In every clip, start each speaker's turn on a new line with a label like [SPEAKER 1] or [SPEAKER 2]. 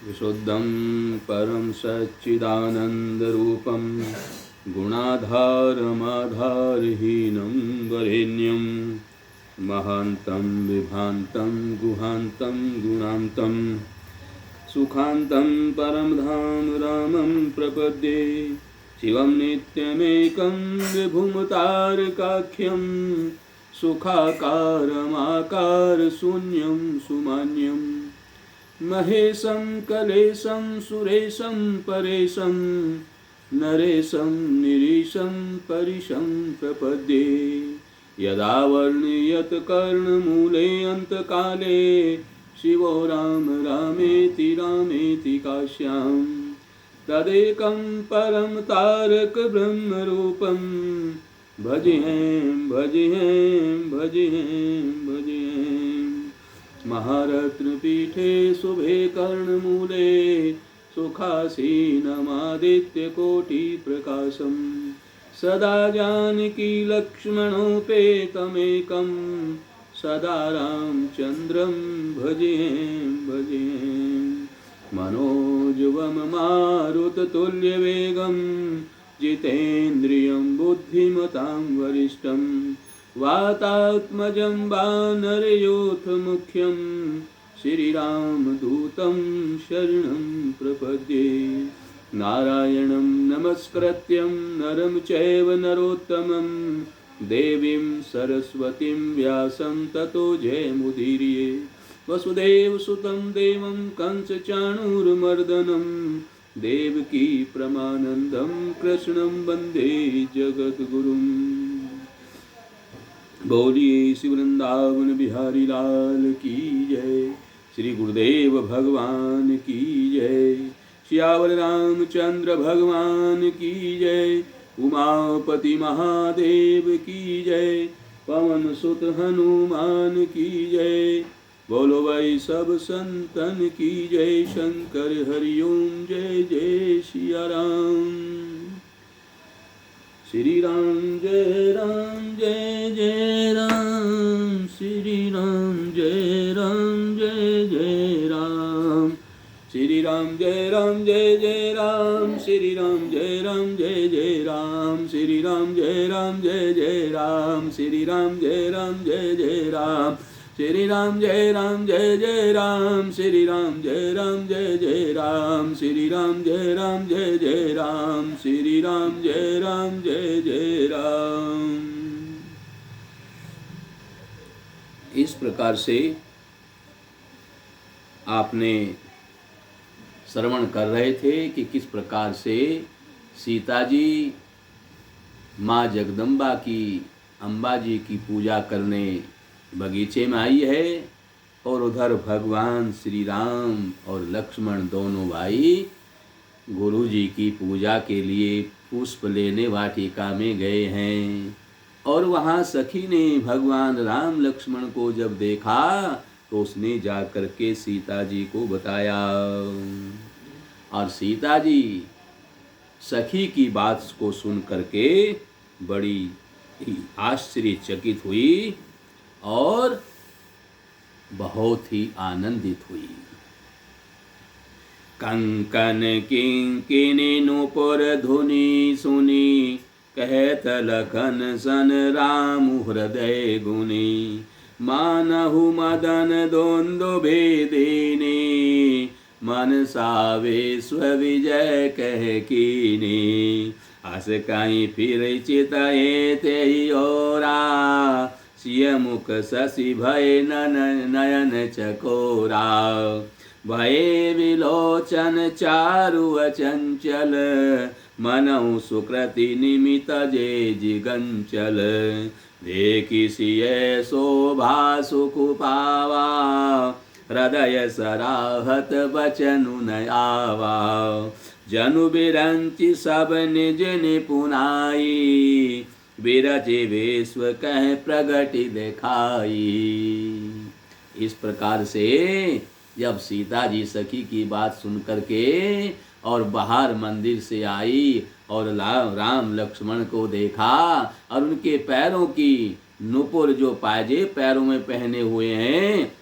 [SPEAKER 1] विशुद्धं परं सच्चिदानन्दरूपं गुणाधारमाधारहीनं वरेण्यं महान्तं विभान्तं गुहान्तं गुणान्तं सुखान्तं परमधाम रामं प्रपद्ये। शिवं नित्यमेकं विभुमतारकाख्यं सुखाकारमाकारशून्यं सुमान्यं महेशं कलेशं सुरेशं परेशं नरेशं निरीशं परिशं प्रपद्ये। यदा वर्णयत कर्णमूले अन्तकाले शिवो राम रामेति रामेति काश्यां तदेकं परम तारक ब्रह्मरूपं भजेऽहं भजेऽहं भजेऽहं भजेऽहं। महारत्नपीठे शुभे कर्णमूले सुखासीनमादित्यकोटिप्रकाशं सदा जानकी लक्ष्मणोपेतमेकं सदा रामचन्द्रं भजेऽहं भजेऽहं। मनोजवं मारुततुल्यवेगं जितेन्द्रियं बुद्धिमतां वरिष्ठं वातात्मजं वानरयूथमुख्यं श्रीरामदूतं शरणं प्रपद्ये। नारायणं नमस्कृत्यं नरं चैव नरोत्तमं देवीं सरस्वतीं व्यासं ततो जयमुदीरये। वसुदेवसुतं देवं कंसचाणूरमर्दनं देवकी परमानन्दं कृष्णं वन्दे जगद्गुरुम्। बोलिए श्री वृंदावन बिहारी लाल की जय। श्री गुरुदेव भगवान की जय। श्यावर रामचंद्र भगवान की जय। उमापति महादेव की जय। पवन सुत हनुमान की जय। बोलो भाई सब संतन की जय। शंकर हरिओम जय जय सिया राम। श्री राम जय राम श्री राम जय राम। श्री राम जय राम श्री राम जय राम। श्री राम जय राम श्री राम जय राम। श्री राम जय राम श्री राम जय राम। श्री राम जय राम श्री राम जय राम। इस प्रकार से आपने श्रवण कर रहे थे कि किस प्रकार से सीता जी माँ जगदम्बा की अम्बा जी की पूजा करने बगीचे में आई है और उधर भगवान श्री राम और लक्ष्मण दोनों भाई गुरु जी की पूजा के लिए पुष्प लेने वाटिका में गए हैं। और वहाँ सखी ने भगवान राम लक्ष्मण को जब देखा तो उसने जा कर के सीता जी को बताया और सीता जी सखी की बात को सुन करके बड़ी आश्चर्यचकित हुई और बहुत ही आनंदित हुई। कंकन किंकिनी नूपुर धुनि सुनी कहत लखन सन राम हृदय गुनी। मानहु मदन द्वंद्व भेदिनी मनसा विश्व विजय कह कीनी। अस कहीं फिर चितए ते ओरा सिय मुख शशि भय नयन चकोरा। भय विलोचन चारु अचंचल मनऊ सुकृति निमित जे जिगंचल। देखि सिय शोभा सुख पावा हृदय सराहत बचनु न आवा। जनु बिरंचि सब निज निपुनाई बिरचि विश्व कह प्रगति दिखाई। इस प्रकार से जब सीता जी सखी की बात सुन करके और बाहर मंदिर से आई और राम लक्ष्मण को देखा और उनके पैरों की नुपुर जो पायजे पैरों में पहने हुए हैं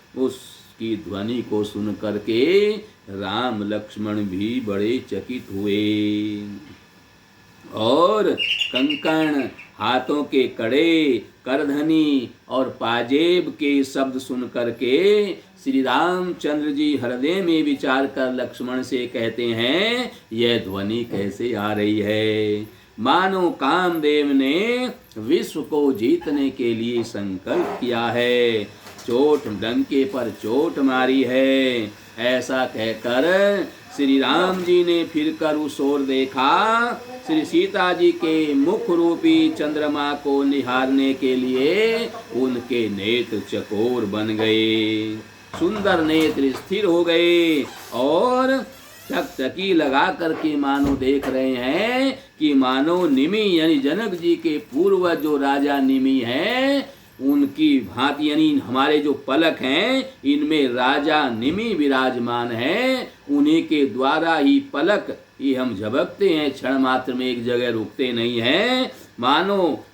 [SPEAKER 1] उसकी ध्वनि को सुन करके राम लक्ष्मण भी बड़े चकित हुए और कंकण, हाथों के कड़े, करधनी और पाजेब के शब्द सुन करके श्री रामचंद्र जी हृदय में विचार कर लक्ष्मण से कहते हैं, यह ध्वनि कैसे आ रही है। मानो कामदेव ने विश्व को जीतने के लिए संकल्प किया है, चोट डंके पर चोट मारी है। ऐसा कहकर श्री राम जी ने फिरकर उस ओर देखा। श्री सीता जी के मुख रूपी चंद्रमा को निहारने के लिए उनके नेत्र चकोर बन गए, सुंदर नेत्र स्थिर हो गए और टकटकी लगा करके मानो देख रहे हैं कि मानो निमि यानी जनक जी के पूर्व जो राजा निमि हैं उनकी भांति, यानी हमारे जो पलक हैं इनमें राजा निमि विराजमान हैं, उन्हीं के द्वारा ही पलक ये हम झपकते हैं, क्षण मात्र में एक जगह रुकते नहीं हैं। मानो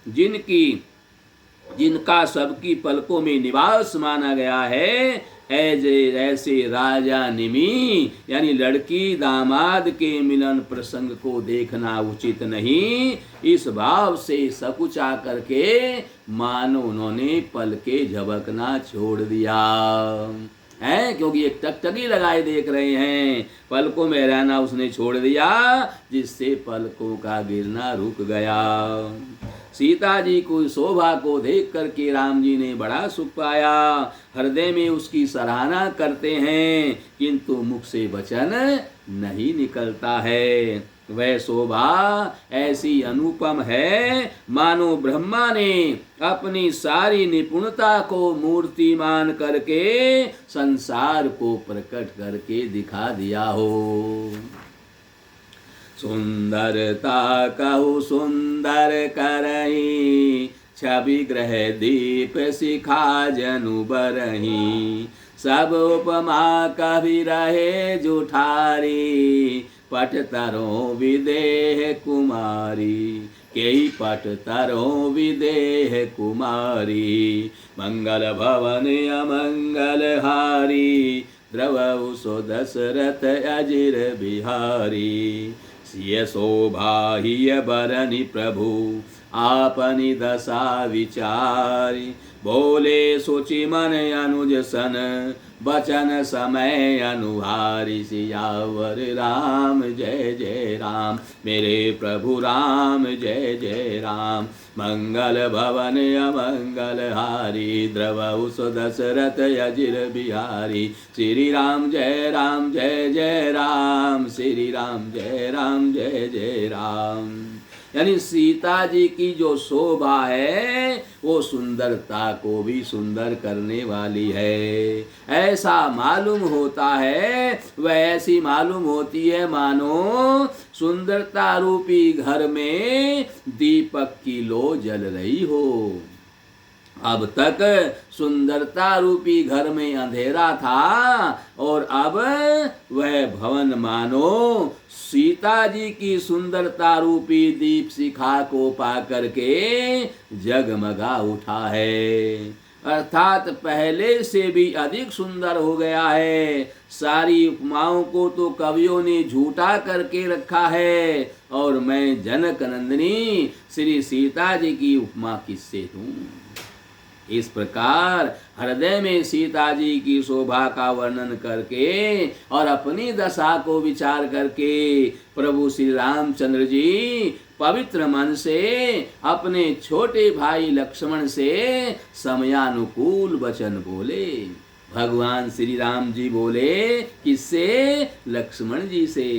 [SPEAKER 1] जिनका सबकी पलकों में निवास माना गया है, ऐसे राजा निमि यानी लड़की दामाद के मिलन प्रसंग को देखना उचित नहीं, इस भाव से सकुचा करके मानो उन्होंने पलके झपकना छोड़ दिया है, क्योंकि एक टकटकी लगाए देख रहे हैं, पलकों में रहना उसने छोड़ दिया, जिससे पलकों का गिरना रुक गया। सीता जी को शोभा को देख करके राम जी ने बड़ा सुख पाया, हृदय में उसकी सराहना करते हैं, किंतु मुख से वचन नहीं निकलता है। वह शोभा ऐसी अनुपम है मानो ब्रह्मा ने अपनी सारी निपुणता को मूर्तिमान करके संसार को प्रकट करके दिखा दिया हो। सुंदरता कहु सुंदर करही, छवि ग्रह दीप शिखा जनु बरही, सब उपमा कभी रहे जुठारी, पट तरो विदेह कुमारी, केही पट तरो विदेह कुमारी, मंगल भवन अमंगल हारी, द्रवहु सो दशरथ अजिर बिहारी, सिय शोभा हिय बरनि प्रभु, आपनि दशा विचारी, बोले सोचि मन अनुज सन, बचन समय अनुहारी, सियावर राम जय जय राम, मेरे प्रभु राम जय जय राम, मंगल भवन अमंगल हारी, द्रवहु सो दशरथ अजिर बिहारी, श्री राम जय जय राम, श्री राम जय जय राम। यानी सीता जी की जो शोभा है वो सुंदरता को भी सुंदर करने वाली है। ऐसा मालूम होता है, वह ऐसी मालूम होती है मानो सुंदरता रूपी घर में दीपक की लो जल रही हो। अब तक सुंदरता रूपी घर में अंधेरा था और अब वह भवन मानो सीता जी की सुंदरता रूपी दीप शिखा को पा करके जगमगा उठा है, अर्थात पहले से भी अधिक सुंदर हो गया है। सारी उपमाओं को तो कवियों ने झूठा करके रखा है और मैं जनक नंदिनी श्री सीता जी की उपमा किससे दूं। इस प्रकार हृदय में सीता जी की शोभा का वर्णन करके और अपनी दशा को विचार करके प्रभु श्री रामचंद्र जी पवित्र मन से अपने छोटे भाई लक्ष्मण से समयानुकूल वचन बोले। भगवान श्री राम जी बोले किससे? लक्ष्मण जी से।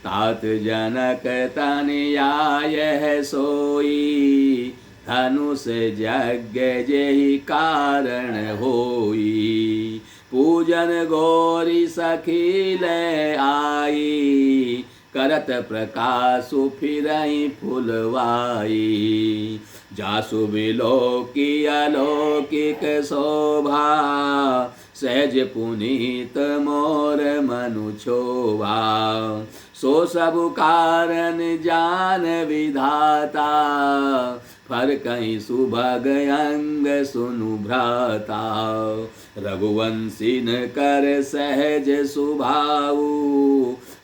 [SPEAKER 1] तात जनक तन आय सोई, धनुष यज्ञ जेहि कारण होई, पूजन गौरी सखी ले आई, करत प्रकाशु फिरहि फुलवाई, जासु विलोकी अलौकिक शोभा, सहज पुनीत मोर मनु छोभा, सो सब कारण जान विधाता, फर कहीं सुभग अंग सुनु भ्राता। रघुवंशी न कर सहज सुभाऊ,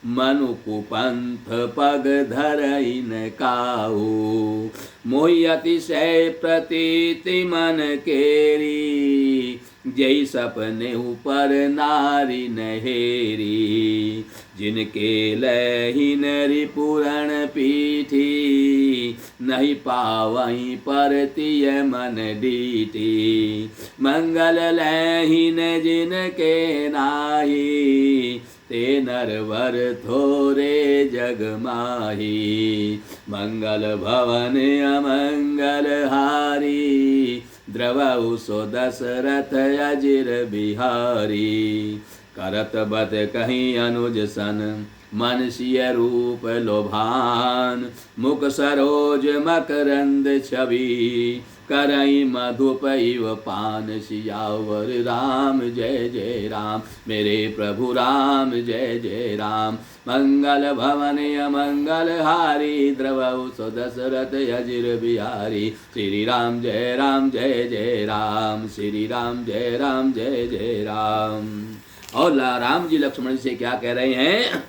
[SPEAKER 1] मनु कुपंथ पग धरई न काऊ। मोहि अतिशय प्रतीति मन केरी, जय सपने ऊपर नारी नहेरी। जिनके लही नरि पुरण पीठी, नहीं पावहीं परतिय मन डीठी। मंगल लहीन जिनके नाही, ते नरवर थोरे जग माही। मंगल भवन अमंगल हारी, द्रवहु सो दशरथ अजिर बिहारी। करत बत कहीं अनुज सन, मन सिय रूप लोभान। मुख सरोज मकरंद छवि, करई मधुप इव पान। सियावर राम जय जय राम, मेरे प्रभु राम जय जय राम। मंगल भवन अमंगल हारी, द्रवहु सो दशरथ अजिर बिहारी। श्री राम जय राम, श्री राम जय जय राम। और राम जी लक्ष्मण से क्या कह रहे हैं?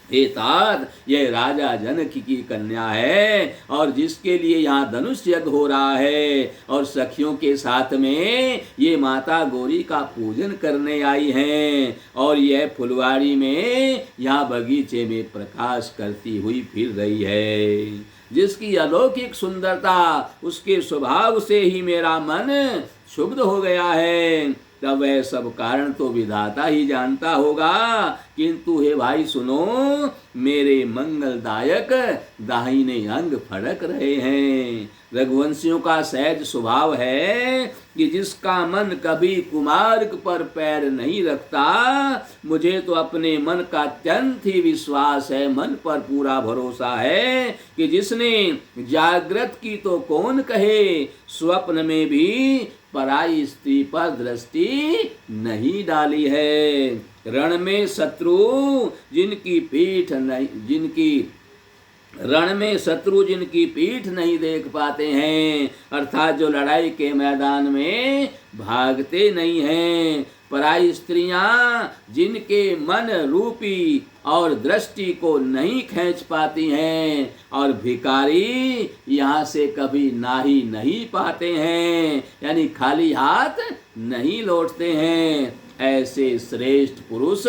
[SPEAKER 1] हे तात, यह राजा जनक की कन्या है और जिसके लिए यहाँ धनुष यज्ञ हो रहा है, और सखियों के साथ में ये माता गौरी का पूजन करने आई हैं। और यह फुलवाड़ी में यहाँ बगीचे में प्रकाश करती हुई फिर रही है। जिसकी अलौकिक सुंदरता, उसके स्वभाव से ही मेरा मन क्षुब्ध हो गया है। तब वह सब कारण तो विधाता ही जानता होगा, किंतु हे भाई सुनो, मेरे मंगलदायक दाहिने अंग फड़क रहे हैं। रघुवंशियों का सहज स्वभाव है कि जिसका मन कभी कुमार्ग पर पैर नहीं रखता, मुझे तो अपने मन का अत्यंत ही विश्वास है, मन पर पूरा भरोसा है कि जिसने जागृत की तो कौन कहे, स्वप्न में भी पराई स्त्री पर दृष्टि नहीं डाली है। रण में शत्रु जिनकी पीठ नहीं, रण में शत्रु जिनकी पीठ नहीं देख पाते हैं, अर्थात जो लड़ाई के मैदान में भागते नहीं हैं। पराई स्त्रियां जिनके मन रूपी और दृष्टि को नहीं खींच पाती हैं, और भिखारी यहाँ से कभी नाही नहीं पाते हैं, यानी खाली हाथ नहीं लौटते हैं। ऐसे श्रेष्ठ पुरुष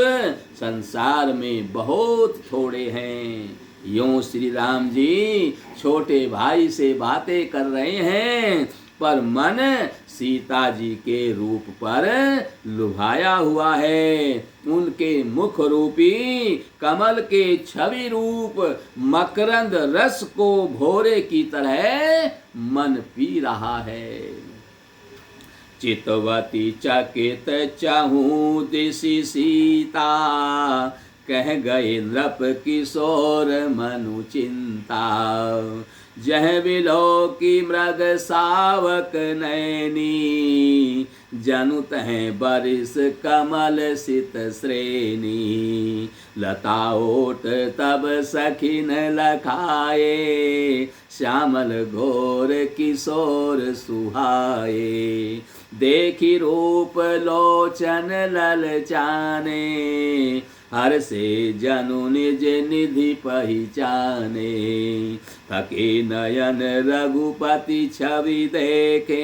[SPEAKER 1] संसार में बहुत थोड़े हैं। यूं श्री राम जी छोटे भाई से बातें कर रहे हैं, पर मन सीता जी के रूप पर लुभाया हुआ है। उनके मुख रूपी कमल के छवि रूप मकरंद रस को भोरे की तरह मन पी रहा है। चितवती चकित चाहूं दिशि सीता, कह गए नृप किशोर मनु चिंता। जह बिलो की मृग सावक नैनी, जनु तह बरिस कमल सित श्रेणी। लता ओट तब सखिन लखाए, श्यामल घोर किशोर सुहाए। देखी रूप लोचन ललचाने, हर से जनु निज निधि पहचाने। थके नयन रघुपति छवि देखे,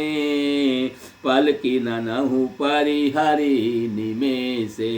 [SPEAKER 1] पलकी ननहु परिहरि निमेषे।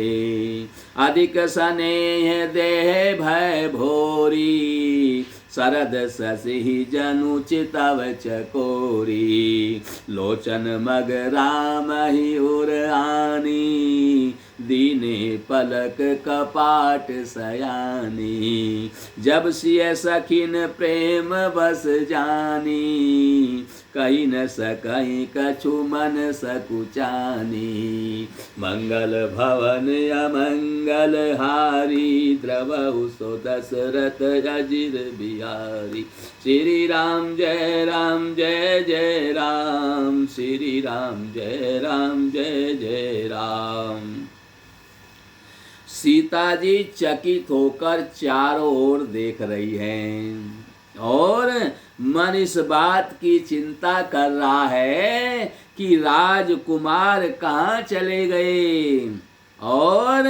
[SPEAKER 1] अधिक स्नेह देह भय भोरी, शरद शशि जनु चितव चकोरी। लोचन मग राम ही उर आनी, दीने पलक कपाट सयानी। जब सिय सखिन प्रेम बस जानी, कहीं न सकहीं कछु मन सकुचानी। मंगल भवन अमंगल हारी, द्रवहु सो दशरथ अजिर बिहारी। श्री राम जय जय राम, श्री राम जय जय राम। सीता जी चकित होकर चारों ओर देख रही हैं। और मन इस बात की चिंता कर रहा है कि राजकुमार कहाँ चले गए। और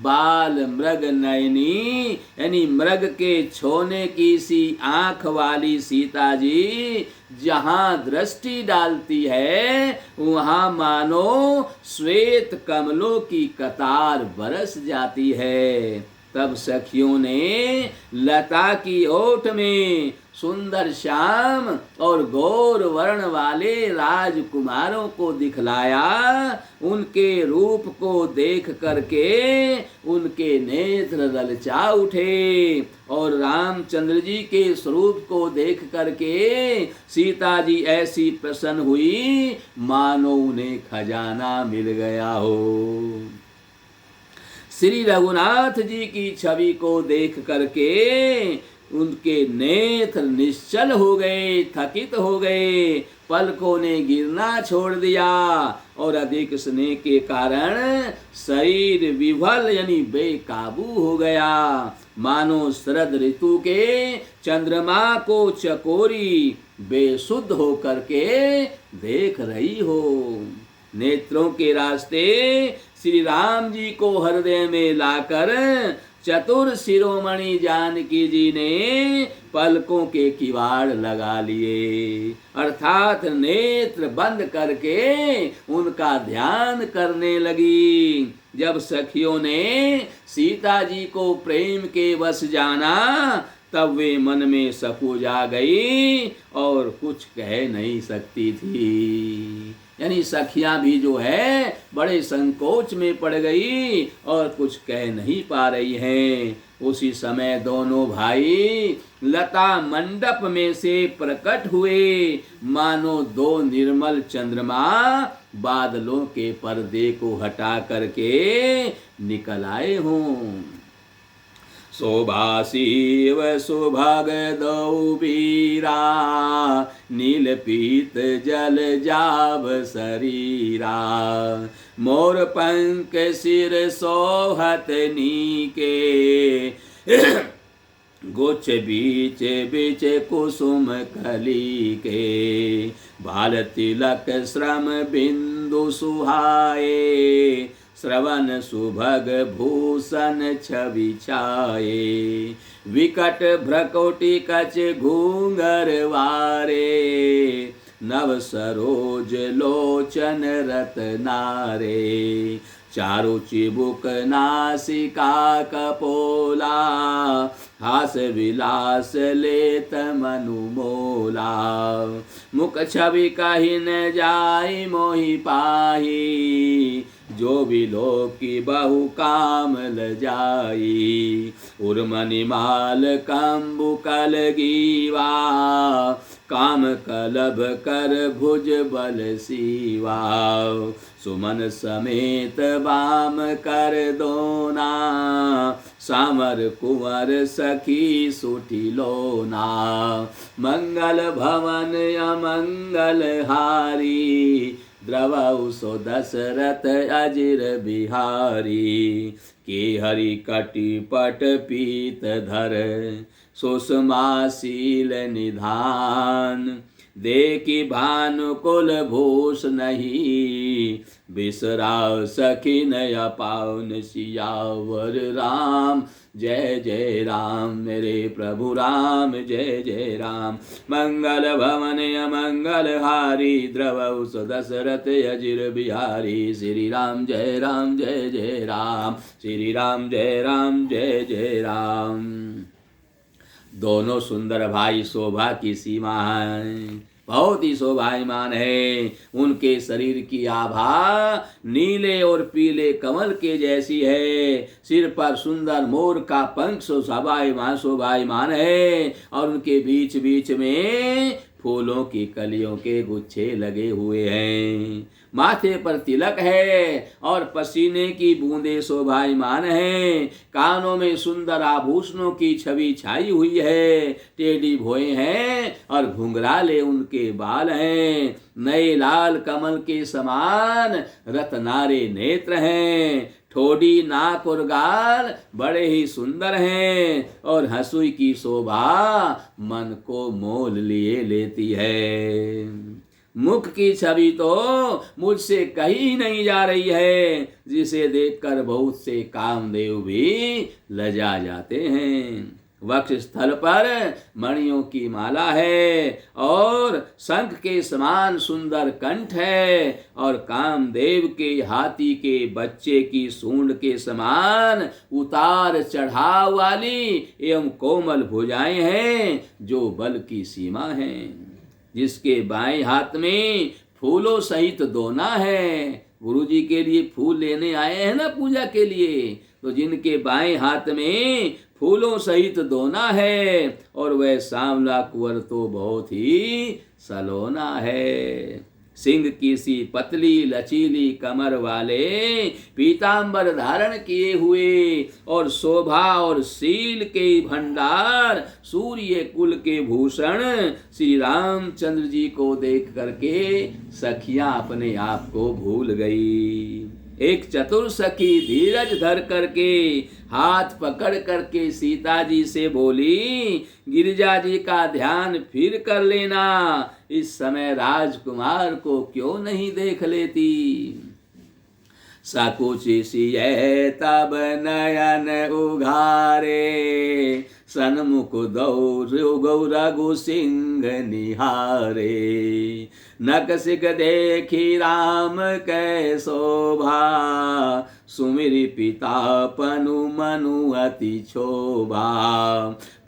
[SPEAKER 1] बाल मृग नयनी यानी मृग के छोने की सी आंख वाली सीता जी जहां दृष्टि डालती है वहां मानो श्वेत कमलों की कतार बरस जाती है। तब सखियों ने लता की ओट में सुंदर श्याम और गौर वर्ण वाले राजकुमारों को दिखलाया। उनके रूप को देख करके उनके नेत्र ललचा उठे और रामचंद्र जी के स्वरूप को देख करके सीता जी ऐसी प्रसन्न हुई मानो उन्हें खजाना मिल गया हो। श्री रघुनाथ जी की छवि को देख करके उनके नेत्र निश्चल हो गए, थकित हो गए, पलकों ने गिरना छोड़ दिया और अधिक स्नेह के कारण शरीर विभल यानी बेकाबू हो गया। मानो शरद ऋतु के चंद्रमा को चकोरी बेसुध हो करके देख रही हो। नेत्रों के रास्ते श्री राम जी को हृदय में लाकर चतुर शिरोमणि जानकी जी ने पलकों के किवाड़ लगा लिए, अर्थात नेत्र बंद करके उनका ध्यान करने लगी। जब सखियों ने सीता जी को प्रेम के वश जाना तब वे मन में सकुजा गई और कुछ कह नहीं सकती थी। यानी सखियां भी जो है बड़े संकोच में पड़ गई और कुछ कह नहीं पा रही हैं। उसी समय दोनों भाई लता मंडप में से प्रकट हुए मानो दो निर्मल चंद्रमा बादलों के पर्दे को हटा करके निकल आए हों। शोभासीव सुभग दौ बीरा नील पीत जल जाव शरीरा मोर पंख सिर सोहत नीके गुच्छ बीच बीच कुसुम कली के भाल तिलक श्रम बिंदु सुहाए श्रवण सुभग भूषण छवि छाए विकट भ्रकोटि कच घूंगर वारे नव सरोज लोचन रत्नारे चारु चिबुक नासिका कपोला हास विलास लेत मनु मोला मुख छवि कहि न जाय मोहि पाही जो बिलो की बहु काम ल जाई उर्मनि माल कंबु कल गीवा काम कलभ कर भुज बल सीवा सुमन समेत बाम कर दोना सामर कुंवर सखी सुठी लोना मंगल भवन अमंगल हारी द्रवौ सो दशरथ अजिर बिहारी के हरि कटि पट पीत धर सुषमाशील निधान देखी भानुकुल भूष नहीं बिसराव सखी नया पावन सियावर राम जय जय राम मेरे प्रभु राम जय जय राम मंगल भवन अमंगल हारी द्रवौ सो दशरथ अजिर बिहारी श्री राम जय जय राम श्री राम जय जय राम। दोनों सुंदर भाई शोभा की सीमा है, बहुत ही शोभायमान है। उनके शरीर की आभा नीले और पीले कमल के जैसी है। सिर पर सुंदर मोर का पंख शोभायमान है और उनके बीच बीच में फूलों की कलियों के गुच्छे लगे हुए हैं। माथे पर तिलक है और पसीने की बूंदें शोभायमान हैं। कानों में सुंदर आभूषणों की छवि छाई हुई है। टेढ़ी भौएं हैं और घुंघराले उनके बाल हैं। नए लाल कमल के समान रत्नारे नेत्र हैं। ठोड़ी नाक और गाल बड़े ही सुंदर हैं और हंसुई की शोभा मन को मोल लिए लेती है। मुख की छवि तो मुझसे कहीं नहीं जा रही है, जिसे देखकर बहुत से कामदेव भी लजा जाते हैं। वक्ष स्थल पर मणियों की माला है और शंख के समान सुंदर कंठ है और कामदेव के हाथी के बच्चे की सूंड के समान उतार चढ़ाव वाली एवं कोमल भुजाएं हैं जो बल की सीमा हैं। जिसके बाएं हाथ में फूलों सहित दोना है, गुरुजी के लिए फूल लेने आए हैं ना पूजा के लिए, तो जिनके बाएं हाथ में फूलों सहित दोना है और वह सांवला कुंवर तो बहुत ही सलोना है। सिंह की सी पतली लचीली कमर वाले पीतांबर धारण किए हुए और शोभा और शील के भंडार सूर्य कुल के भूषण श्री रामचंद्र जी को देख करके सखियां अपने आप को भूल गई। एक चतुर सखी धीरज धर करके हाथ पकड़ करके सीता जी से बोली, गिरिजा जी का ध्यान फिर कर लेना, इस समय राजकुमार को क्यों नहीं देख लेती। सकुचि सिय तब नयन उघारे, सन्मुख दौड़ रघु सिंह निहारे। नकसिक देखी राम कै शोभा, सुमिरि पिता पनु मनु अति क्षोभा।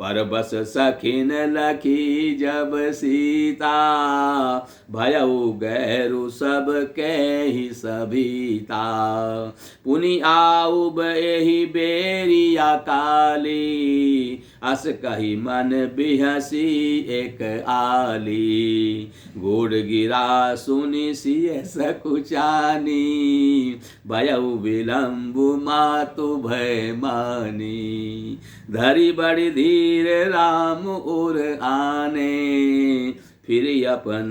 [SPEAKER 1] पर बस सखिन लखी जब सीता, भयउ गैरु सब कहि सभीता। पुनि आउब एहि बेरिया काली, अस कही मन बिहसी एक आली। गोड़ गिरा सुनि सिय सकुचानी, भयउ विलंबु मातु भय मानी। धरी बड़ी धीर राम उर आने, फिर अपन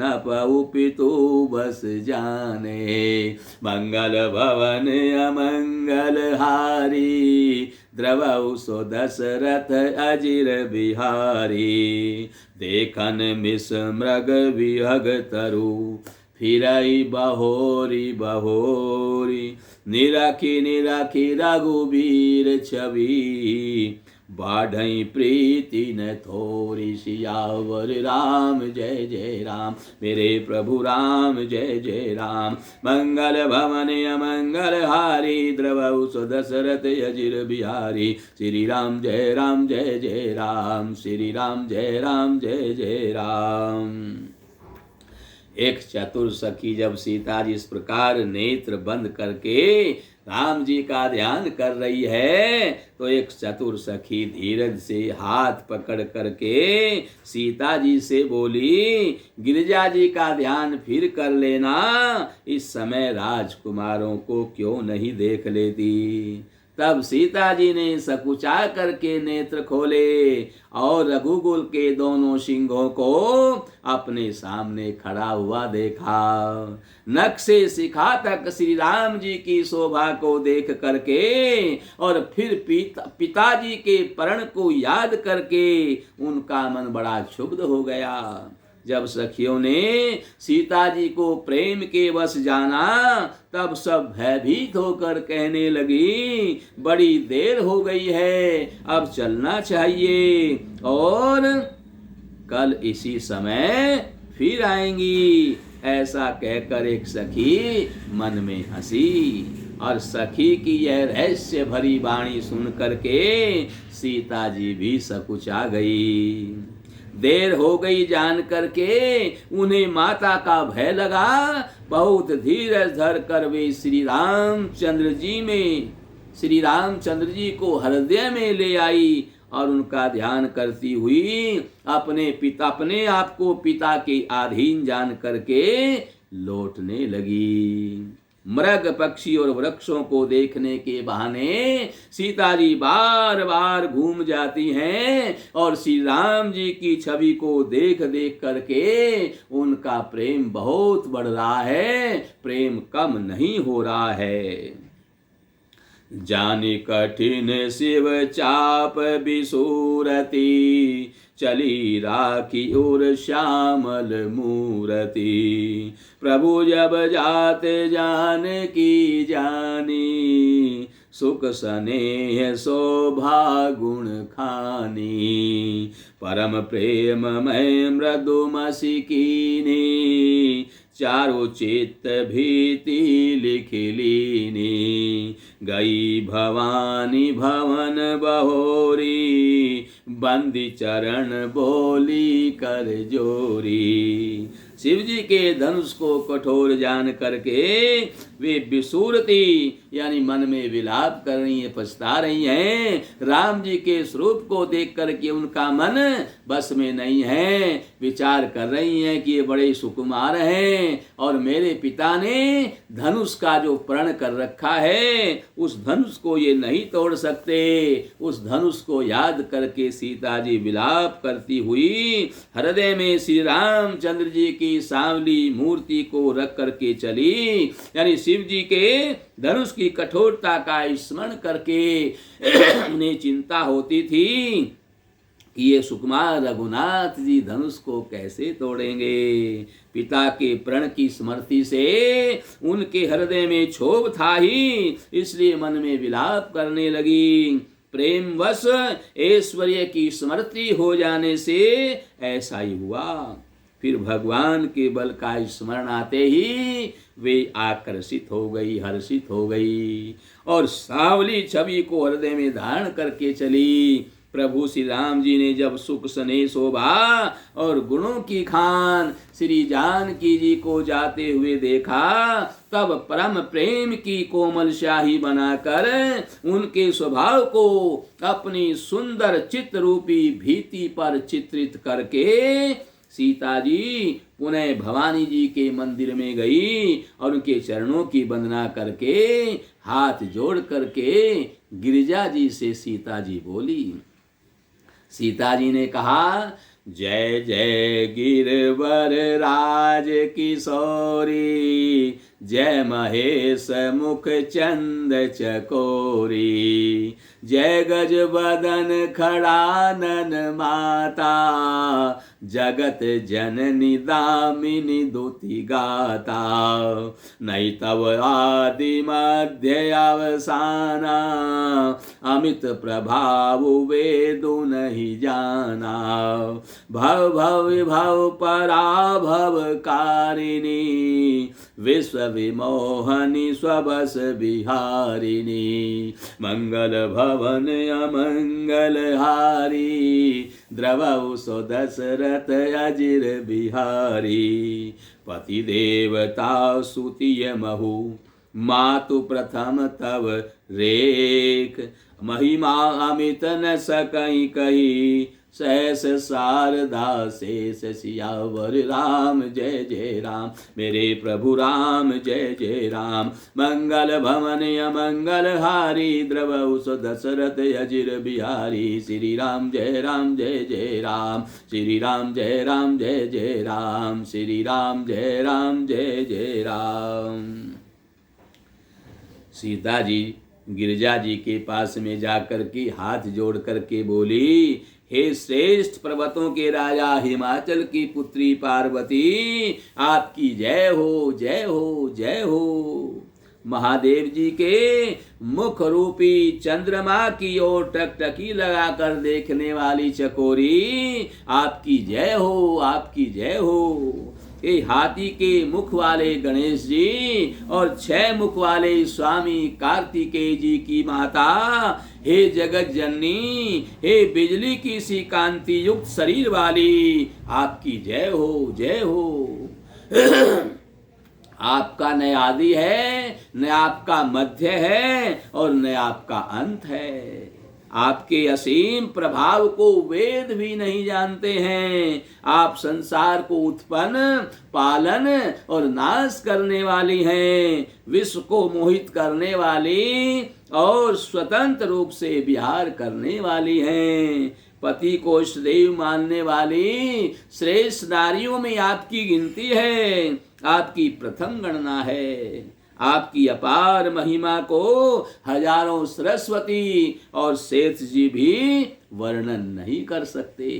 [SPEAKER 1] पितु बस जाने। मंगल भवन अमंगल हारी, द्रवउ सो दशरथ अजिर बिहारी। देखन मिस मृग विहग तरु, फिरई बहोरी बहोरी। निरखी निरखी रघुबीर छवि, बाढ़ई प्रीति न थोरी। सियावर राम जय जय राम, मेरे प्रभु राम जय जय राम। मंगल भवन अमंगल हारी, द्रवउ सो दशरथ अजिर बिहारी। श्री राम जय राम, श्री राम जय जय राम। एक चतुर सखी जब सीता जी इस प्रकार नेत्र बंद करके राम जी का ध्यान कर रही है, तो एक चतुर सखी धीरज से हाथ पकड़ करके सीता जी से बोली, गिरिजा जी का ध्यान फिर कर लेना, इस समय राजकुमारों को क्यों नहीं देख लेती। तब सीता जी ने सकुचा करके नेत्र खोले और रघुकुल के दोनों सिंहों को अपने सामने खड़ा हुआ देखा। नख से शिखा तक श्री राम जी की शोभा को देख करके और फिर पिताजी के प्रण को याद करके उनका मन बड़ा क्षुब्ध हो गया। जब सखियों ने सीता जी को प्रेम के वश जाना, तब सब भयभीत होकर कहने लगी, बड़ी देर हो गई है, अब चलना चाहिए और कल इसी समय फिर आएंगी। ऐसा कहकर एक सखी मन में हंसी और सखी की यह रहस्य भरी वाणी सुन करके सीता जी भी सकुचा गई। देर हो गई जान करके उन्हें माता का भय लगा। बहुत धीरज धर कर वे श्री रामचंद्र जी को हृदय में ले आई और उनका ध्यान करती हुई अपने आप को पिता के अधीन जान करके लौटने लगी। मृग पक्षी और वृक्षों को देखने के बहाने सीता जी बार बार घूम जाती हैं और श्री राम जी की छवि को देख देख करके उनका प्रेम बहुत बढ़ रहा है, प्रेम कम नहीं हो रहा है। जानि कठिन शिव चाप बिसूरती, चली राखी और श्यामल मूरति। प्रभु जब जाते जान की जानी, सुख स्नेह शोभा गुण खानी। परम प्रेम मैं मृदु मसिकीनी, चारु चित्त भीति लिख लीनी। गई भवानी भवन बहोरी, बंदी चरण बोली कर जोरी। शिव जी के धनुष को कठोर जान करके वे विसूरती यानी मन में विलाप कर रही हैं, पछता रही हैं। राम जी के स्वरूप को देख करके उनका मन बस में नहीं है। विचार कर रही हैं कि ये बड़े सुकुमार हैं और मेरे पिता ने धनुष का जो प्रण कर रखा है उस धनुष को ये नहीं तोड़ सकते। उस धनुष को याद करके सीता जी विलाप करती हुई हृदय में श्री रामचंद्र जी की सांवली मूर्ति को रख करके चली। यानी शिव जी के धनुष की कठोरता का स्मरण करके उन्हें चिंता होती थी कि ये सुकुमार रघुनाथ जी धनुष को कैसे तोड़ेंगे। पिता के प्रण की स्मृति से उनके हृदय में क्षोभ था ही, इसलिए मन में विलाप करने लगी। प्रेमवश ऐश्वर्य की स्मृति हो जाने से ऐसा ही हुआ। फिर भगवान के बल का स्मरण आते ही वे आकर्षित हो गई, हर्षित हो गई और सांवली छवि को हृदय में धारण करके चली। प्रभु श्री राम जी ने जब सुख स्नेह शोभा और गुणों की खान श्री जानकी जी को जाते हुए देखा, तब परम प्रेम की कोमल शाही बनाकर उनके स्वभाव को अपनी सुंदर चित्त रूपी भीति पर चित्रित करके सीता जी पुनः भवानी जी के मंदिर में गई और उनके चरणों की वंदना करके हाथ जोड़ करके गिरिजा जी से सीता जी बोली। सीता जी ने कहा, जय जय गिरवर राज किशोरी, जय महेश मुख चंद चकोरी, जय गज बदन खड़ानन माता, जगत जननी दामिनी दुति गाता। नहीं तब आदि मध्य अवसाना, अमित प्रभाव वेदु नहीं जाना। भव भव विभव पराभव कारिणी, विश्व विमोहनी स्वबस बिहारिणी। मंगल भवन अमंगल हारी, द्रवौ सो दशरथ अजिर बिहारी। पति देवता सुतिय महु, मातु प्रथम तव रेख। महिमा अमित न सकई कही, सहस शारदा शेष सियावर राम जय जय राम। मेरे प्रभु राम जय जय राम। मंगल भवन अमंगल हारी, द्रवौ सो दशरथ अजिर बिहारी। श्री राम जय जय राम, श्री राम जय जय राम, श्री राम जय जय राम। सीता जी गिरिजा जी के पास में जाकर के हाथ जोड़ करके बोली, हे श्रेष्ठ पर्वतों के राजा हिमाचल की पुत्री पार्वती, आपकी जय हो जय हो जय हो। महादेव जी के मुख रूपी चंद्रमा की ओर टकटकी लगाकर देखने वाली चकोरी, आपकी जय हो आपकी जय हो। ये हाथी के मुख वाले गणेश जी और 6 मुख वाले स्वामी कार्तिकेय जी की माता, हे जगत जननी, हे बिजली की सी कांति युक्त शरीर वाली, आपकी जय हो जय हो। आपका न आदि है, न आपका मध्य है और न आपका अंत है। आपके असीम प्रभाव को वेद भी नहीं जानते हैं। आप संसार को उत्पन्न, पालन और नाश करने वाली हैं, विश्व को मोहित करने वाली और स्वतंत्र रूप से विहार करने वाली हैं। पति को इष्टदेव मानने वाली श्रेष्ठ नारियों में आपकी गिनती है, आपकी प्रथम गणना है। आपकी अपार महिमा को हजारों सरस्वती और सेठ जी भी वर्णन नहीं कर सकते।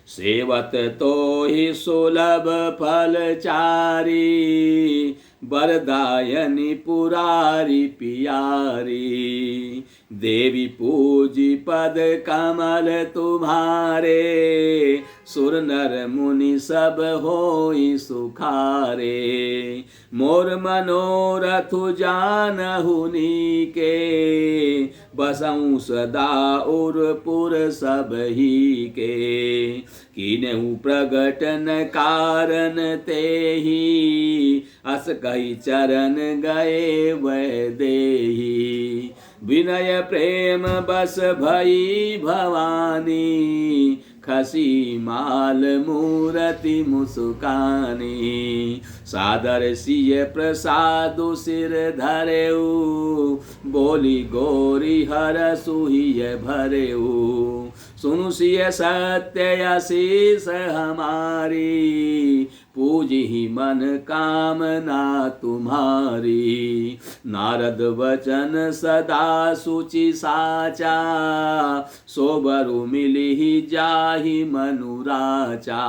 [SPEAKER 1] सेवत तो ही सुलभ फल चारी, बरदायनी पुरारी पियारी। देवी पूजी पद कमल तुम्हारे, सुर नर मुनि सब होई सुखारे। मोर मनोरथ जानहु नीके, बसऊं सदा उरपुर सब ही के। कीनहु प्रगटन कारण तेहि, अस कही चरण गए वै देहि। विनय प्रेम बस भई भवानी, खसी माल मूरति मुस्कानी। सादर सिय प्रसादु सिर धरेऊ, बोली गोरी हर सुहिय भरेऊ। सुनु सिय सत्य आशीष हमारी, पूजी मन कामना तुम्हारी। नारद वचन सदा सुचि साचा, सोबरु मिली जाहि मनु राचा।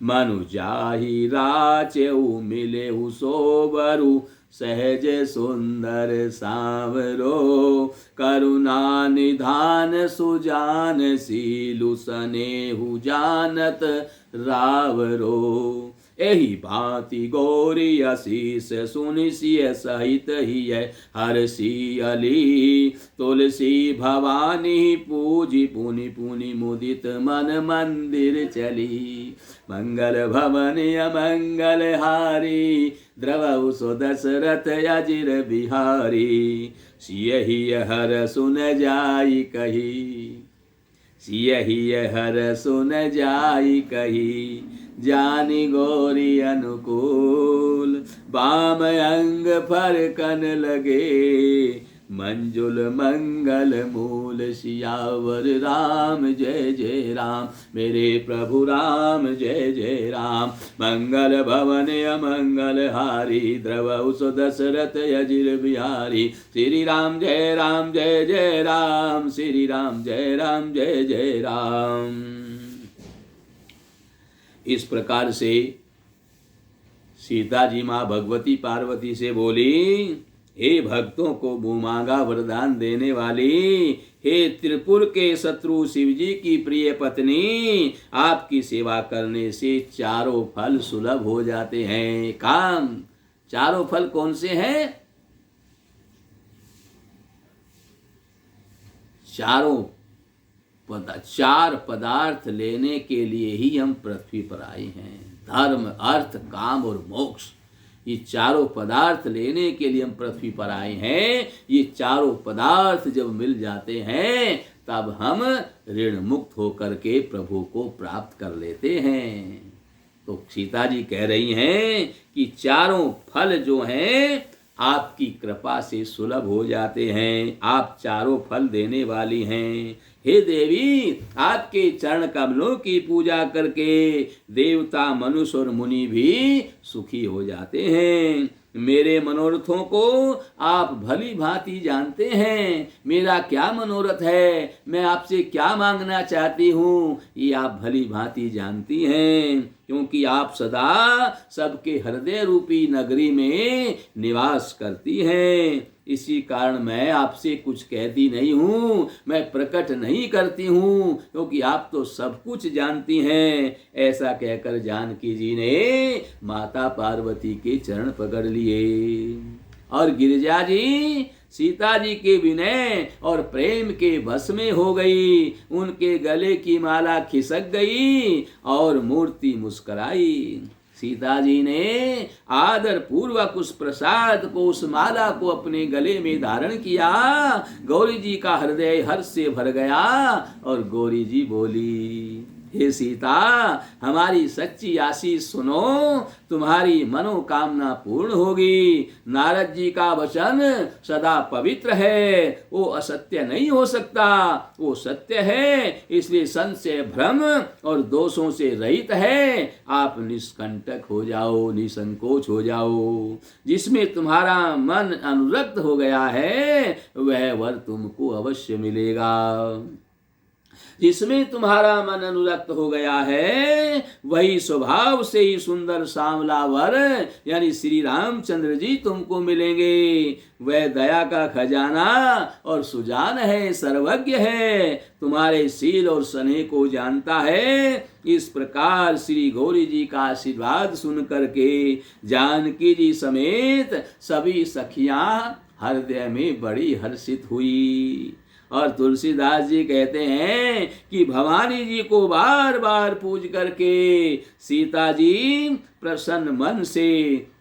[SPEAKER 1] मनु जाहि राचेउ मिलेउ सोबरु, सहज सुंदर सांवरो। करुणा निधान सुजान सीलु, सनेहु जानत रावरो। एहि भांति गौरी आशीष सुनिसिय सहित ही हर्षि अली। तुलसी भवानी पूजी पुनि पुनि मुदित मन मंदिर चली। मंगल भवन अमंगल हारी, द्रवउ सो दशरथ अजिर बिहारी। सियहि हर सुन जाई कही, सियहि हर सुन जाई कही। जानी गौरी अनुकूल, बाम अंग फरकन लगे। मंजुल मंगल मूल सियावर राम जय जय राम। मेरे प्रभु राम जय जय राम। मंगल भवन अमंगल हारी, द्रवउ सो दशरथ अजिर बिहारी। श्री राम जय जय राम। श्री राम जय जय राम। इस प्रकार से सीता जी माँ भगवती पार्वती से बोली, हे भक्तों को भूमांगा वरदान देने वाली, हे त्रिपुर के शत्रु शिव जी की प्रिय पत्नी, आपकी सेवा करने से चारों फल सुलभ हो जाते हैं। काम चारों फल कौन से हैं? चार पदार्थ लेने के लिए ही हम पृथ्वी पर आए हैं। धर्म, अर्थ, काम और मोक्ष, ये चारों पदार्थ लेने के लिए हम पृथ्वी पर आए हैं। ये चारों पदार्थ जब मिल जाते हैं तब हम ऋण मुक्त होकर के प्रभु को प्राप्त कर लेते हैं। तो सीता जी कह रही हैं कि चारों फल जो हैं आपकी कृपा से सुलभ हो जाते हैं। आप चारों फल देने वाली हैं। हे देवी, आपके चरण कमलों की पूजा करके देवता, मनुष्य और मुनि भी सुखी हो जाते हैं। मेरे मनोरथों को आप भली भांति जानते हैं। मेरा क्या मनोरथ है, मैं आपसे क्या मांगना चाहती हूँ, ये आप भली भांति जानती हैं, क्योंकि आप सदा सबके हृदय रूपी नगरी में निवास करती हैं। इसी कारण मैं आपसे कुछ कहती नहीं हूँ, मैं प्रकट नहीं करती हूँ, क्योंकि आप तो सब कुछ जानती हैं। ऐसा कहकर जानकी जी ने माता पार्वती के चरण पकड़ लिए और गिरिजा जी सीता जी के विनय और प्रेम के वश में हो गई। उनके गले की माला खिसक गई और मूर्ति मुस्कुराई। सीता जी ने आदर पूर्वक उस प्रसाद को, उस माला को अपने गले में धारण किया। गौरी जी का हृदय हर्ष से भर गया और गौरी जी बोली, हे सीता, हमारी सच्ची आशीष सुनो, तुम्हारी मनोकामना पूर्ण होगी। नारद जी का वचन सदा पवित्र है, वो असत्य नहीं हो सकता, वो सत्य है, इसलिए संशय भ्रम और दोषों से रहित है। आप निष्कंटक हो जाओ, निसंकोच हो जाओ। जिसमें तुम्हारा मन अनुरक्त हो गया है वह वर तुमको अवश्य मिलेगा। जिसमें तुम्हारा मन अनुरक्त हो गया है वही स्वभाव से ही सुंदर सांवला वर यानी श्री रामचंद्र जी तुमको मिलेंगे। वह दया का खजाना और सुजान है, सर्वज्ञ है, तुम्हारे शील और स्नेह को जानता है। इस प्रकार श्री गौरी जी का आशीर्वाद सुन करके जानकी जी समेत सभी सखियां हृदय में बड़ी हर्षित हुई। और तुलसीदास जी कहते हैं कि भवानी जी को बार बार पूज करके सीता जी प्रसन्न मन से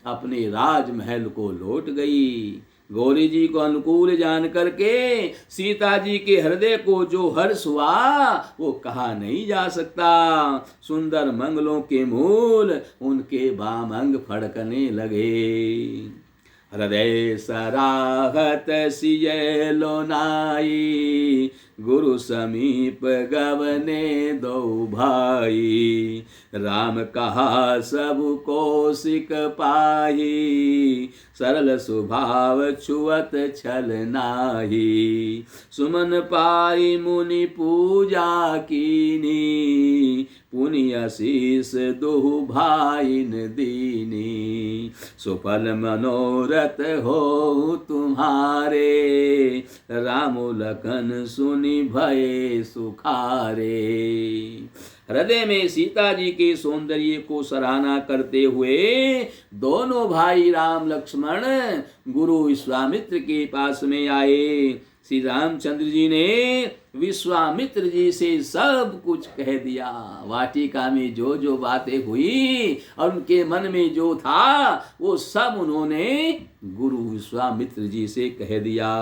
[SPEAKER 1] अपने राजमहल को लौट गई। गौरी जी को अनुकूल जान करके सीता जी के हृदय को जो हर्ष हुआ वो कहा नहीं जा सकता। सुंदर मंगलों के मूल उनके बामंग फड़कने लगे। हृदय सराहत सिय लोनाई, गुरु समीप गवने दो भाई। राम कहा सब कौशिक पाही, सरल स्वभाव छुअत छल नाही। सुमन पाई मुनि पूजा कीनी, पुनि शीस दुहु भाइन दीनी। सुफल मनोरथ हो तुम्हारे, राम लखन सुनि भये सुखारे। हृदय में सीता जी के सौंदर्य को सराहना करते हुए दोनों भाई राम लक्ष्मण गुरु विश्वामित्र के पास में आए। श्री रामचंद्र जी ने विश्वामित्र जी से सब कुछ कह दिया। वाटिका में जो जो बातें हुई और उनके मन में जो था वो सब उन्होंने गुरु विश्वामित्र जी से कह दिया।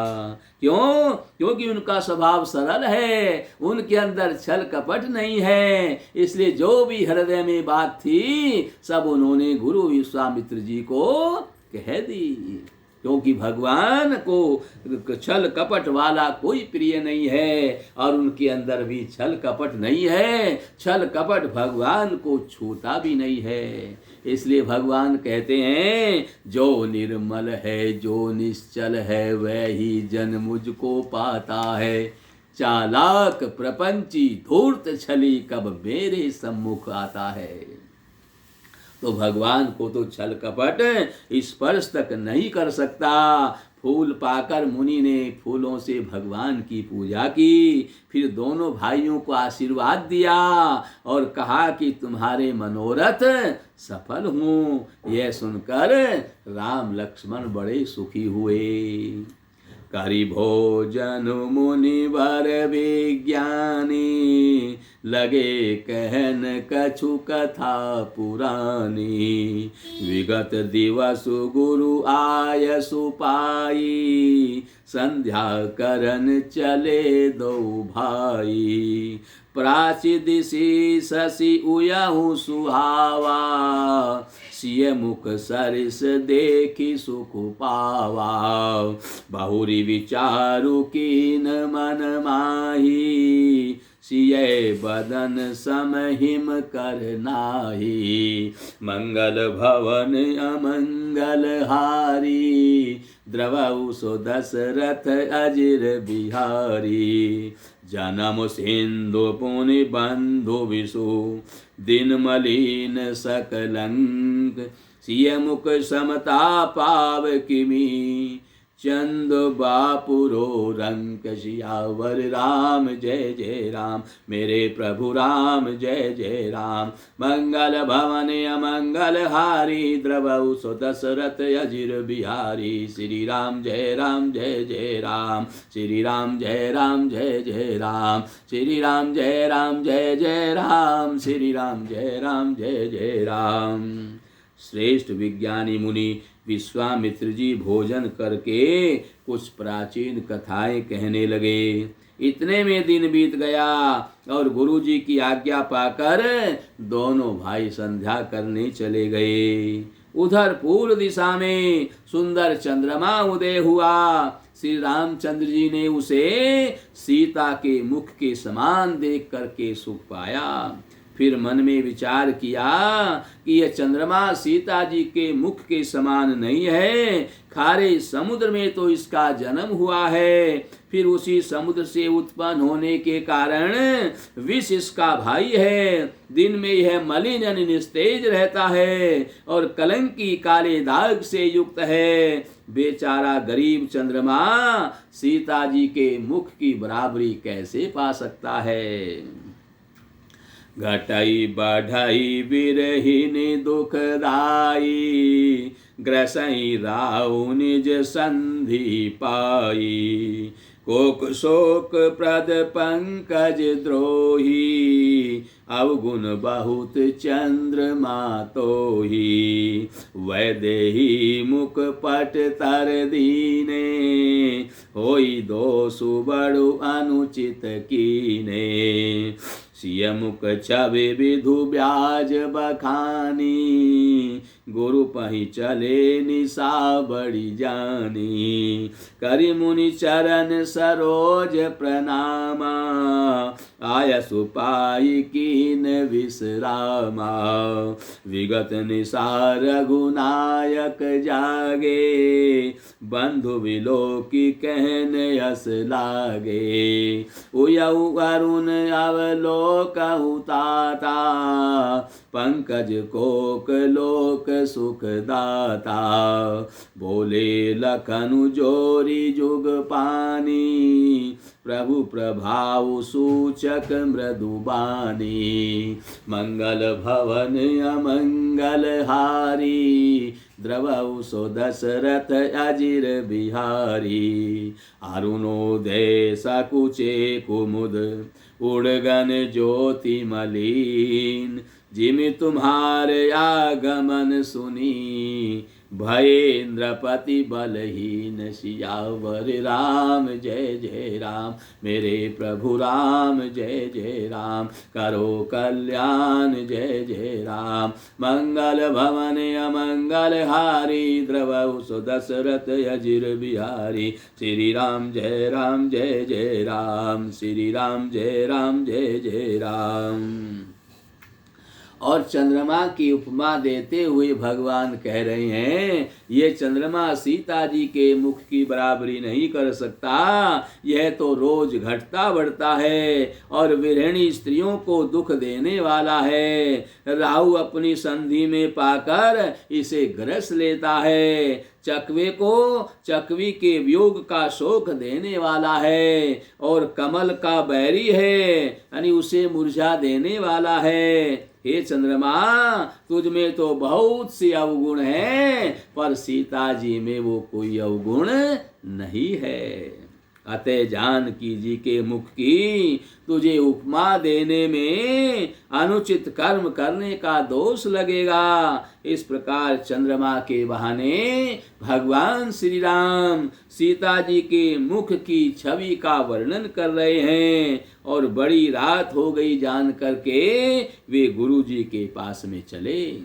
[SPEAKER 1] क्यों? क्योंकि उनका स्वभाव सरल है, उनके अंदर छल कपट नहीं है, इसलिए जो भी हृदय में बात थी सब उन्होंने गुरु विश्वामित्र जी को कह दी। क्योंकि भगवान को छल कपट वाला कोई प्रिय नहीं है और उनके अंदर भी छल कपट नहीं है। छल कपट भगवान को छूता भी नहीं है। इसलिए भगवान कहते हैं जो निर्मल है, जो निश्चल है, वह ही जन मुझको पाता है। चालाक प्रपंची धूर्त छली कब मेरे सम्मुख आता है। तो भगवान को तो छल कपट स्पर्श तक नहीं कर सकता। फूल पाकर मुनि ने फूलों से भगवान की पूजा की, फिर दोनों भाइयों को आशीर्वाद दिया और कहा कि तुम्हारे मनोरथ सफल हूँ। यह सुनकर राम लक्ष्मण बड़े सुखी हुए। करि भोजन मुनि वर विज्ञानी, लगे कहन कछु कथा पुरानी। विगत दिवस गुरु आय सुपाई, संध्या करन चले दो भाई। प्राची दिशि शशि उयहु सुहावा, सिय मुख सरिस देखी सुख पावा। बहुरी विचारु कीन मन माही, सिय बदन समहिम कर नाही। मंगल भवन अमंगल हारी, द्रवउ सो दशरथ अजिर बिहारी। जन्म सिंधु पुनि बंधु विषु, दिन मलिन सकलंक। सिय मुख समता पाव किमी, चंद बापुरो रंक। सियावर राम जय जय राम, मेरे प्रभु राम जय जय राम। मंगल भवन अमंगल हारी, द्रवउ सो दशरथ अजिर बिहारी। श्री राम जय जय राम, श्री राम जय जय राम, श्री राम जय जय राम, श्री राम जय जय राम। श्रेष्ठ विज्ञानी मुनि विश्वामित्र जी भोजन करके कुछ प्राचीन कथाएं कहने लगे। इतने में दिन बीत गया और गुरु जी की आज्ञा पाकर दोनों भाई संध्या करने चले गए। उधर पूर्व दिशा में सुंदर चंद्रमा उदय हुआ। श्री रामचंद्र जी ने उसे सीता के मुख के समान देख करके सुख पाया। फिर मन में विचार किया कि यह चंद्रमा सीता जी के मुख के समान नहीं है, खारे समुद्र में तो इसका जन्म हुआ है। फिर उसी समुद्र से उत्पन्न होने के कारण विष इसका भाई है। दिन में यह मलिन यानी निस्तेज रहता है और कलंकी काले दाग से युक्त है। बेचारा गरीब चंद्रमा सीता जी के मुख की बराबरी कैसे पा सकता है। घटाई बढ़ाई बिरहीन दुखदाई, ग्रसई राउ निज संधि पाई। कोक शोक प्रद पंकज द्रोही, अवगुण बहुत चंद्रमा तोही। वैदेही मुख पट तर दीने, होई दोषु बड़ु अनुचित कीने। सिय मुख छवि विधु ब्याज बखानी, गुरु पही चले निशा बड़ी जानी। करि मुनि चरण सरोज प्रणामा, आयसु पाई कीन विश्रामा। विगत निशा रघुनायक जागे, बंधु विलोकी कहन यस लागे। उयऊ अरुण अवलोकहु ताता, पंकज कोक लोक सुख दाता। बोले लखनु जोरी जुग पानी, प्रभु प्रभाव सूचक मृदुबानी। मंगल भवन अमंगल हारी, द्रवौ सो दशरथ अजिर बिहारी। अरुणोदय सकुचे कुमुद, उड़गन ज्योति मलिन। जिमि तुम्हारे आगमन सुनी, भयेन्द्रपति बलहीन। सियावर राम जय जय राम, मेरे प्रभु राम जय जय राम। करो कल्याण जय जय राम, मंगल भवन अमंगल हारी। द्रवौ सो दशरथ अजिर बिहारी। श्री राम जय जय राम, श्री राम जय जय राम। और चंद्रमा की उपमा देते हुए भगवान कह रहे हैं, ये चंद्रमा सीता जी के मुख की बराबरी नहीं कर सकता। यह तो रोज घटता बढ़ता है और विरहिणी स्त्रियों को दुख देने वाला है। राहु अपनी संधि में पाकर इसे ग्रस लेता है। चकवे को चकवी के वियोग का शोक देने वाला है और कमल का बैरी है, यानी उसे मुरझा देने वाला है। हे चंद्रमा, तुझ में तो बहुत से अवगुण हैं, पर सीता जी में वो कोई अवगुण नहीं है। अतः जानकी जी के मुख की तुझे उपमा देने में अनुचित कर्म करने का दोष लगेगा। इस प्रकार चंद्रमा के बहाने भगवान श्री राम सीता जी के मुख की छवि का वर्णन कर रहे हैं। और बड़ी रात हो गई जान करके वे गुरु जी के पास में चले।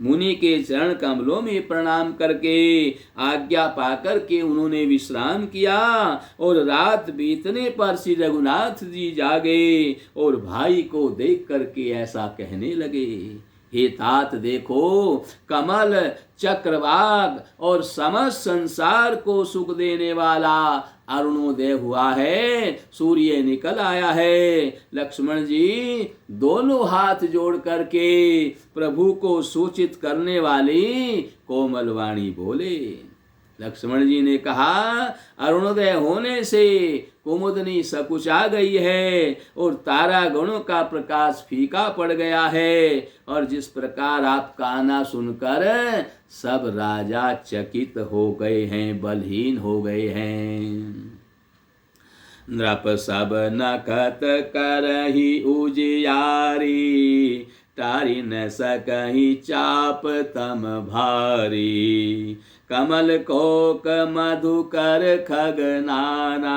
[SPEAKER 1] मुनि के चरण कमलों में प्रणाम करके आज्ञा पाकर के उन्होंने विश्राम किया। और रात बीतने पर श्री रघुनाथ जी जागे और भाई को देख करके ऐसा कहने लगे, हे तात देखो, कमल चक्रवाक और समस्त संसार को सुख देने वाला अरुणोदय हुआ है, सूर्य निकल आया है। लक्ष्मण जी दोनों हाथ जोड़ करके प्रभु को सूचित करने वाली कोमल वाणी बोले। लक्ष्मण जी ने कहा, अरुणोदय होने से कुमुदनी सकुचा गई है और तारा गणों का प्रकाश फीका पड़ गया है। और जिस प्रकार आपका आना सुनकर सब राजा चकित हो गए हैं, बलहीन हो गए हैं। नृप सब नखत करही उजियारी, टारी न सकही चाप तम भारी। कमल कोक मधुकर खगनाना,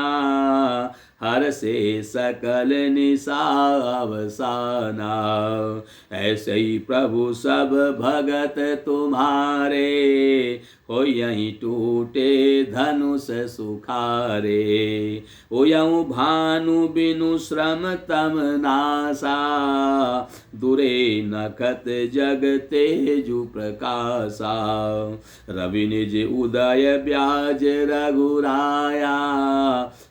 [SPEAKER 1] हर से सकल निशा अवसाना। ऐसे ही प्रभु सब भगत तुम्हारे, हो यहीं टूटे धनुष सुखारे। हो यऊँ भानु बिनु श्रम तम नासा, दुरे नखत जग तेजु प्रकाशा। रवि निज उदय ब्याज रघुराया,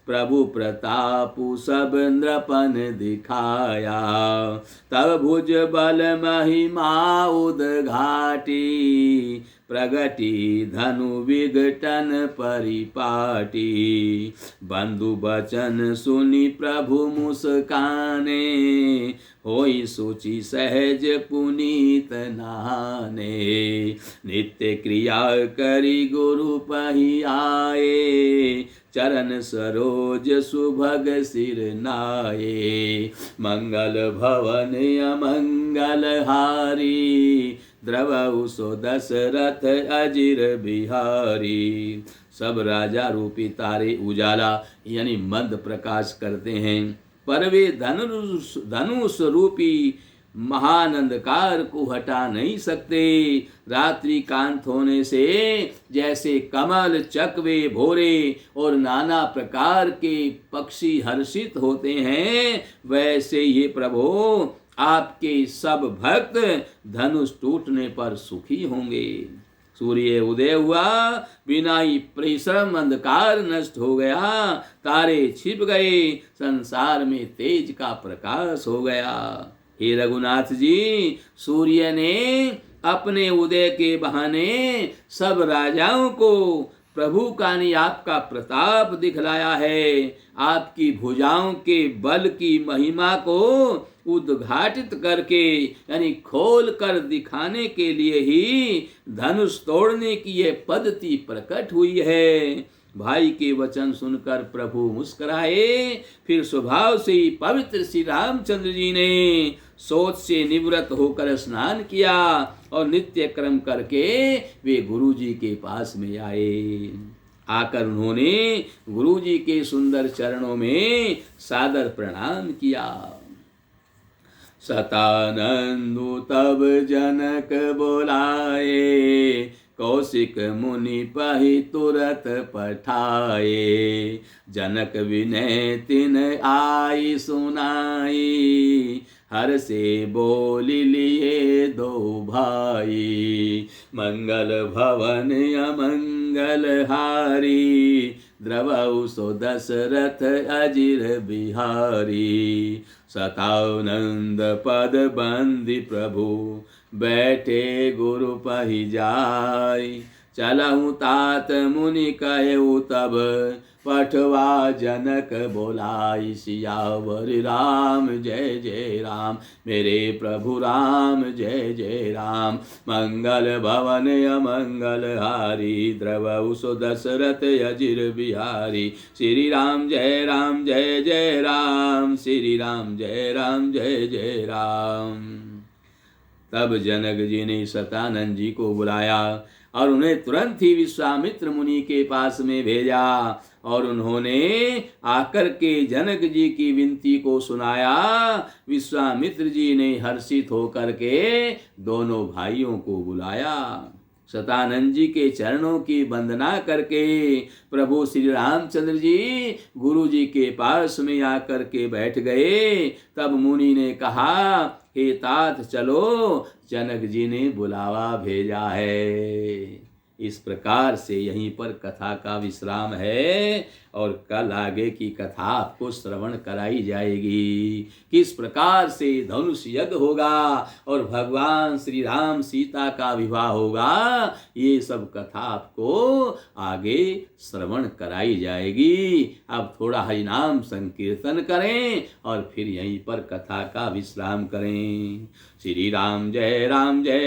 [SPEAKER 1] प्रभु प्रतापु सब नृपन दिखाया। तब भुज बल महिमा उद्घाटी, प्रगति धनु विघटन परिपाटी। बंधु बचन सुनि प्रभु मुस्काने, होई सुचि सहज पुनीत नाने। नित्य क्रिया करी गुरु पही आए, चरण सरोज सुभग सिर नाये। मंगल भवन अमंगल हारी, द्रवहु सो दशरथ अजिर बिहारी। सब राजा रूपी तारे उजाला यानी मंद प्रकाश करते हैं, पर वे धनुष रूपी महान अंधकार को हटा नहीं सकते। रात्रि कांत होने से जैसे कमल, चकवे, भोरे और नाना प्रकार के पक्षी हर्षित होते हैं, वैसे ये प्रभु आपके सब भक्त धनुष टूटने पर सुखी होंगे। सूर्य उदय हुआ, बिना ही परिश्रम अंधकार नष्ट हो गया, तारे छिप गए, संसार में तेज का प्रकाश हो गया। हे रघुनाथ जी, सूर्य ने अपने उदय के बहाने सब राजाओं को प्रभु का ने आपका प्रताप दिखलाया है। आपकी भुजाओं के बल की महिमा को उद्घाटित करके यानी खोल कर दिखाने के लिए ही धनुष तोड़ने की यह पद्धति प्रकट हुई है। भाई के वचन सुनकर प्रभु मुस्कुराए। फिर स्वभाव से ही पवित्र श्री रामचंद्र जी ने सोच से निवृत्त होकर स्नान किया और नित्य कर्म करके वे गुरु जी के पास में आए। आकर उन्होंने गुरु जी के सुंदर चरणों में सादर प्रणाम किया। सतानंदु तब जनक बोलाए, कौशिक मुनि पहि तुरत पठाए। जनक विनय तिन आई सुनाई, हर से बोल लिए दो भाई। मंगल भवन अमंगल हारी, द्रवहु सो दशरथ अजिर बिहारी। सतानंद पद बंदी प्रभु, बैठे गुरु पहि जाय। चलहु तात मुनि कहु तब, पठवा जनक बोलाई। सियावर राम जय जय राम, मेरे प्रभु राम जय जय राम। मंगल भवन अमंगल हारी, द्रवहु सो दशरथ अजिर बिहारी। श्री राम जय जय राम, श्री राम जय जय राम। तब जनक जी ने सतानंद जी को बुलाया और उन्हें तुरंत ही विश्वामित्र मुनि के पास में भेजा और उन्होंने आकर के जनक जी की विनती को सुनाया। विश्वामित्र जी ने हर्षित होकर के दोनों भाइयों को बुलाया। सतानंद जी के चरणों की वंदना करके प्रभु श्री रामचंद्र जी गुरु जी के पास में आकर के बैठ गए। तब मुनि ने कहा, हे तात चलो, जनक जी ने बुलावा भेजा है। इस प्रकार से यहीं पर कथा का विश्राम है और कल आगे की कथा आपको श्रवण कराई जाएगी। किस प्रकार से धनुष यज्ञ होगा और भगवान श्री राम सीता का विवाह होगा, ये सब कथा आपको आगे श्रवण कराई जाएगी। अब थोड़ा हरिनाम संकीर्तन करें और फिर यहीं पर कथा का विश्राम करें। श्री राम जय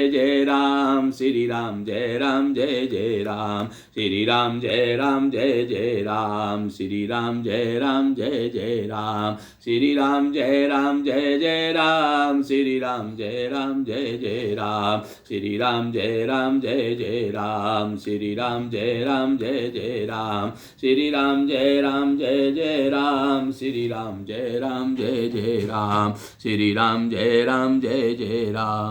[SPEAKER 1] जय राम, श्री राम जय जय जय राम, श्री राम जय राम जय जय राम, श्री राम जय राम जय जय राम, श्री राम जय राम जय जय राम, श्री राम जय राम जय जय राम, श्री राम जय राम जय जय राम, श्री राम जय राम जय जय राम, श्री राम जय राम जय जय राम, श्री राम जय राम जय जय राम, श्री राम जय राम जय जय राम।